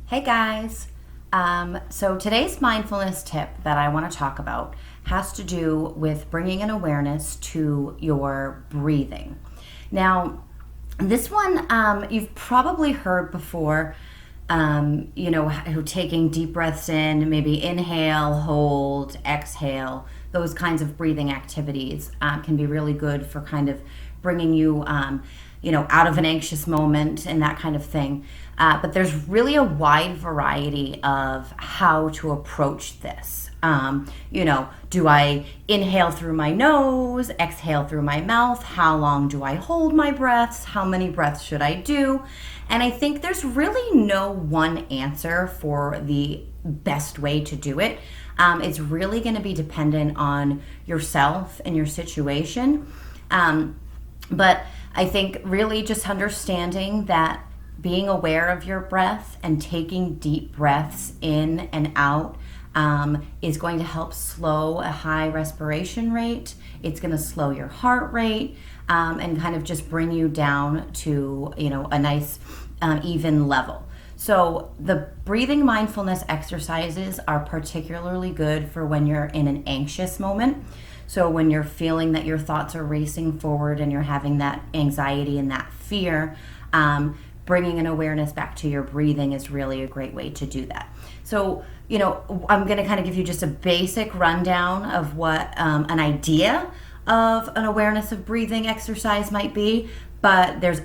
Hey guys. So today's mindfulness tip that I want to talk about has to do with bringing an awareness to your breathing. Now, this one you've probably heard before, taking deep breaths in, maybe inhale, hold, exhale, those kinds of breathing activities can be really good for kind of bringing you, out of an anxious moment and that kind of thing. But there's really a wide variety of how to approach this. Do I inhale through my nose, exhale through my mouth? How long do I hold my breaths? How many breaths should I do? And I think there's really no one answer for the best way to do it. It's really going to be dependent on yourself and your situation. But I think really just understanding that being aware of your breath and taking deep breaths in and out is going to help slow a high respiration rate. It's going to slow your heart rate and kind of just bring you down to, a nice even level. So the breathing mindfulness exercises are particularly good for when you're in an anxious moment. So when you're feeling that your thoughts are racing forward and you're having that anxiety and that fear, bringing an awareness back to your breathing is really a great way to do that. So, I'm going to kind of give you just a basic rundown of what an idea of an awareness of breathing exercise might be, but there's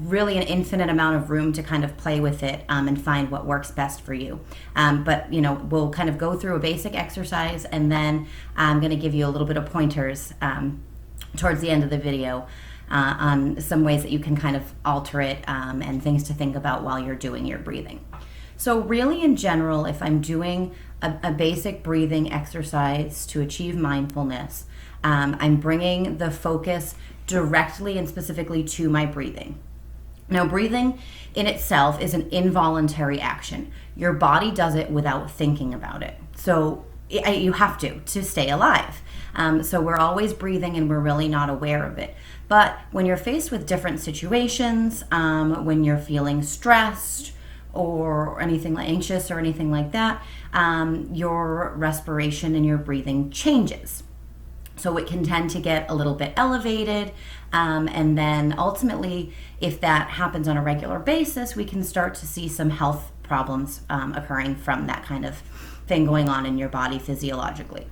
really an infinite amount of room to kind of play with it and find what works best for you. But we'll kind of go through a basic exercise, and then I'm going to give you a little bit of pointers towards the end of the video on some ways that you can kind of alter it and things to think about while you're doing your breathing. So really in general, if I'm doing a basic breathing exercise to achieve mindfulness, I'm bringing the focus directly and specifically to my breathing. Now, breathing in itself is an involuntary action. Your body does it without thinking about it. So you have to stay alive. So we're always breathing and we're really not aware of it. But when you're faced with different situations, when you're feeling stressed or anything like anxious or anything like that, your respiration and your breathing changes. So it can tend to get a little bit elevated. And then ultimately, if that happens on a regular basis, we can start to see some health problems occurring from that kind of thing going on in your body physiologically.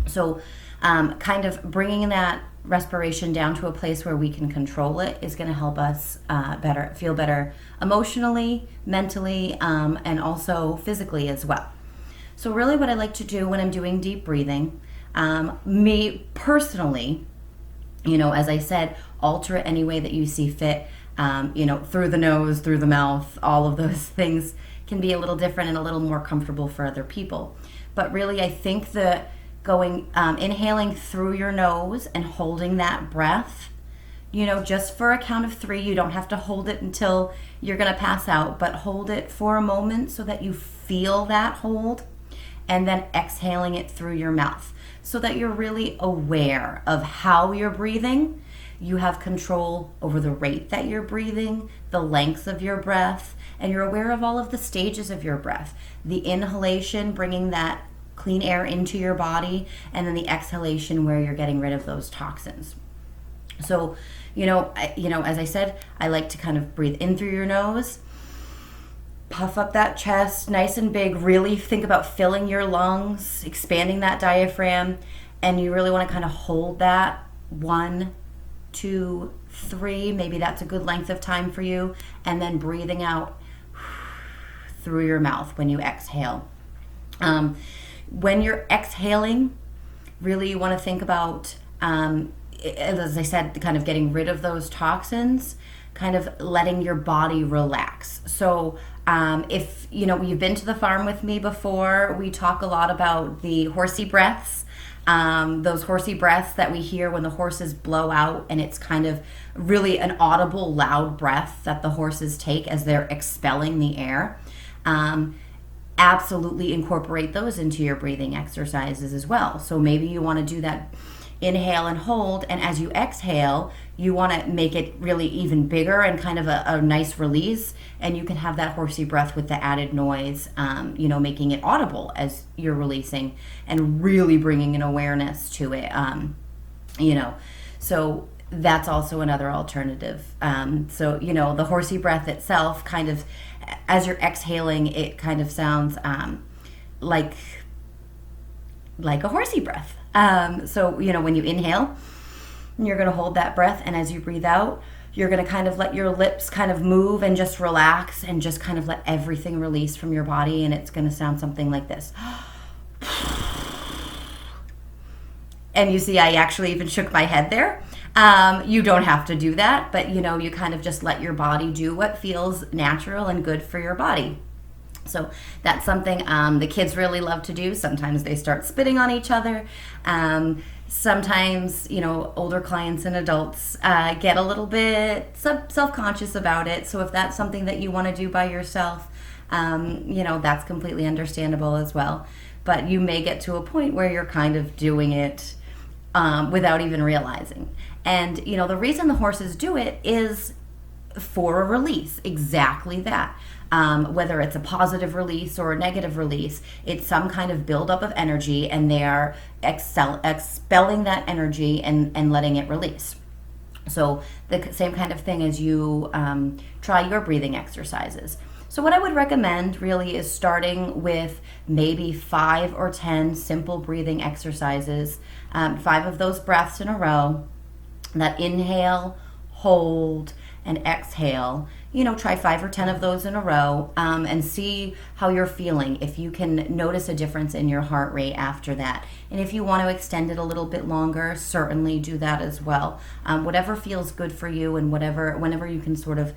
So kind of bringing that respiration down to a place where we can control it is going to help us feel better emotionally, mentally, and also physically as well. So really what I like to do when I'm doing deep breathing, me personally, as I said, alter it any way that you see fit, through the nose, through the mouth, all of those things can be a little different and a little more comfortable for other people. But really, I think that inhaling through your nose and holding that breath, just for a count of 3, you don't have to hold it until you're going to pass out, but hold it for a moment so that you feel that hold, and then exhaling it through your mouth so that you're really aware of how you're breathing. You have control over the rate that you're breathing, the length of your breath, and you're aware of all of the stages of your breath. The inhalation, bringing that clean air into your body, and then the exhalation where you're getting rid of those toxins. So, as I said, I like to kind of breathe in through your nose, puff up that chest nice and big, really think about filling your lungs, expanding that diaphragm, and you really want to kind of hold that 1, 2, 3, maybe that's a good length of time for you, and then breathing out through your mouth when you exhale. When you're exhaling, really you want to think about, as I said, kind of getting rid of those toxins, kind of letting your body relax. So if you've been to the farm with me before, we talk a lot about the horsey breaths, those horsey breaths that we hear when the horses blow out, and it's kind of really an audible, loud breath that the horses take as they're expelling the air. Absolutely incorporate those into your breathing exercises as well. So maybe you want to do that, inhale and hold, and as you exhale, you want to make it really even bigger and kind of a nice release, and you can have that horsey breath with the added noise, making it audible as you're releasing and really bringing an awareness to it, so that's also another alternative. The horsey breath itself, kind of as you're exhaling, it kind of sounds like a horsey breath. When you inhale, you're going to hold that breath, and as you breathe out, you're going to kind of let your lips kind of move and just relax and just kind of let everything release from your body, and it's going to sound something like this. And you see, I actually even shook my head there. You don't have to do that, but you kind of just let your body do what feels natural and good for your body. So that's something the kids really love to do. Sometimes they start spitting on each other. Sometimes, older clients and adults get a little bit self-conscious about it. So if that's something that you want to do by yourself, that's completely understandable as well. But you may get to a point where you're kind of doing it without even realizing. And, the reason the horses do it is for a release, exactly that. Whether it's a positive release or a negative release, it's some kind of buildup of energy, and they are expelling that energy and letting it release. So the same kind of thing as you try your breathing exercises. So what I would recommend really is starting with maybe 5 or 10 simple breathing exercises, 5 of those breaths in a row, that inhale, hold, and exhale. Try 5 or 10 of those in a row, and see how you're feeling. If you can notice a difference in your heart rate after that. And if you want to extend it a little bit longer, certainly do that as well. Whatever feels good for you, and whenever you can sort of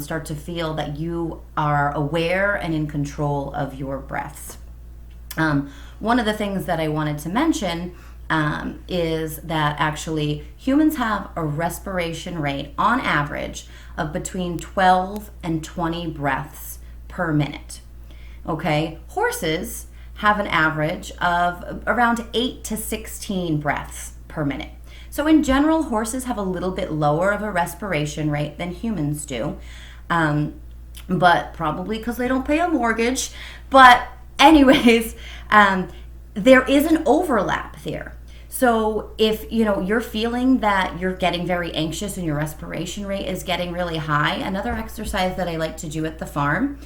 start to feel that you are aware and in control of your breaths. One of the things that I wanted to mention is that actually humans have a respiration rate on average of between 12 and 20 breaths per minute. Okay, horses have an average of around 8 to 16 breaths per minute. So in general, horses have a little bit lower of a respiration rate than humans do, but probably because they don't pay a mortgage. But anyways, there is an overlap there. So if you're feeling that you're getting very anxious and your respiration rate is getting really high, another exercise that I like to do at the farm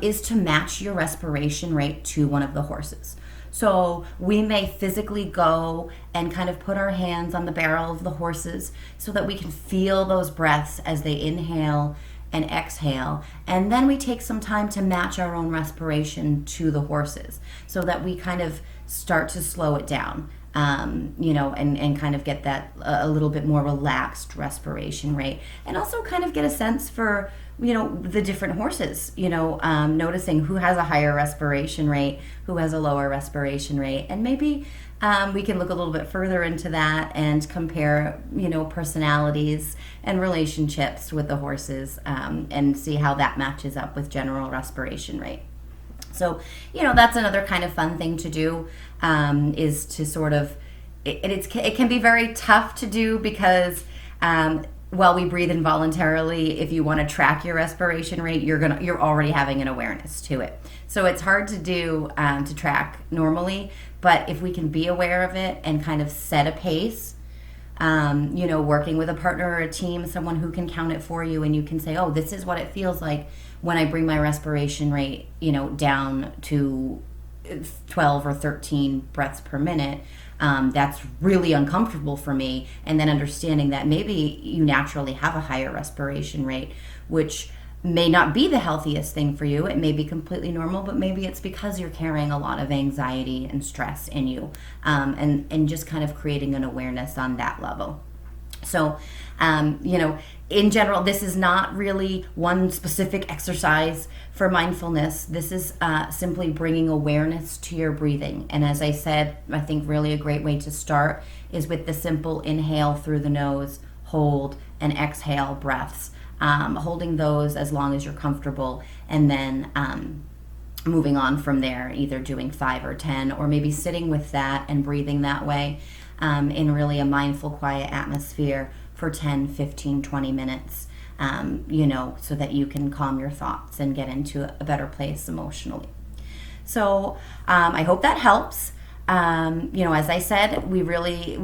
is to match your respiration rate to one of the horses. So we may physically go and kind of put our hands on the barrel of the horses so that we can feel those breaths as they inhale and exhale. And then we take some time to match our own respiration to the horses so that we kind of start to slow it down. And kind of get that a little bit more relaxed respiration rate, and also kind of get a sense for, the different horses, noticing who has a higher respiration rate, who has a lower respiration rate, and maybe we can look a little bit further into that and compare, personalities and relationships with the horses, and see how that matches up with general respiration rate. So, that's another kind of fun thing to do, is to sort of, it can be very tough to do because while we breathe involuntarily, if you want to track your respiration rate, you're already having an awareness to it. So it's hard to do, to track normally, but if we can be aware of it and kind of set a pace, working with a partner or a team, someone who can count it for you, and you can say, oh, this is what it feels like when I bring my respiration rate, down to 12 or 13 breaths per minute. That's really uncomfortable for me. And then understanding that maybe you naturally have a higher respiration rate, which may not be the healthiest thing for you. It may be completely normal, but maybe it's because you're carrying a lot of anxiety and stress in you, and just kind of creating an awareness on that level. So, in general, this is not really one specific exercise for mindfulness. This is simply bringing awareness to your breathing. And as I said, I think really a great way to start is with the simple inhale through the nose, hold, and exhale breaths. Holding those as long as you're comfortable, and then moving on from there, either doing 5 or 10, or maybe sitting with that and breathing that way. in really a mindful, quiet atmosphere for 10, 15, 20 minutes, so that you can calm your thoughts and get into a better place emotionally. So I hope that helps. As I said, we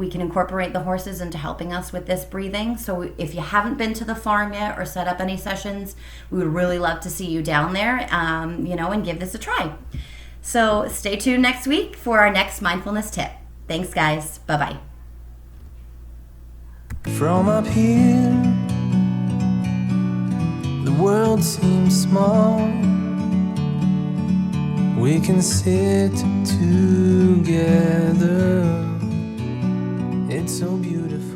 can incorporate the horses into helping us with this breathing. So if you haven't been to the farm yet or set up any sessions, we would really love to see you down there, and give this a try. So stay tuned next week for our next mindfulness tip. Thanks, guys. Bye-bye. From up here, the world seems small. We can sit together. It's so beautiful.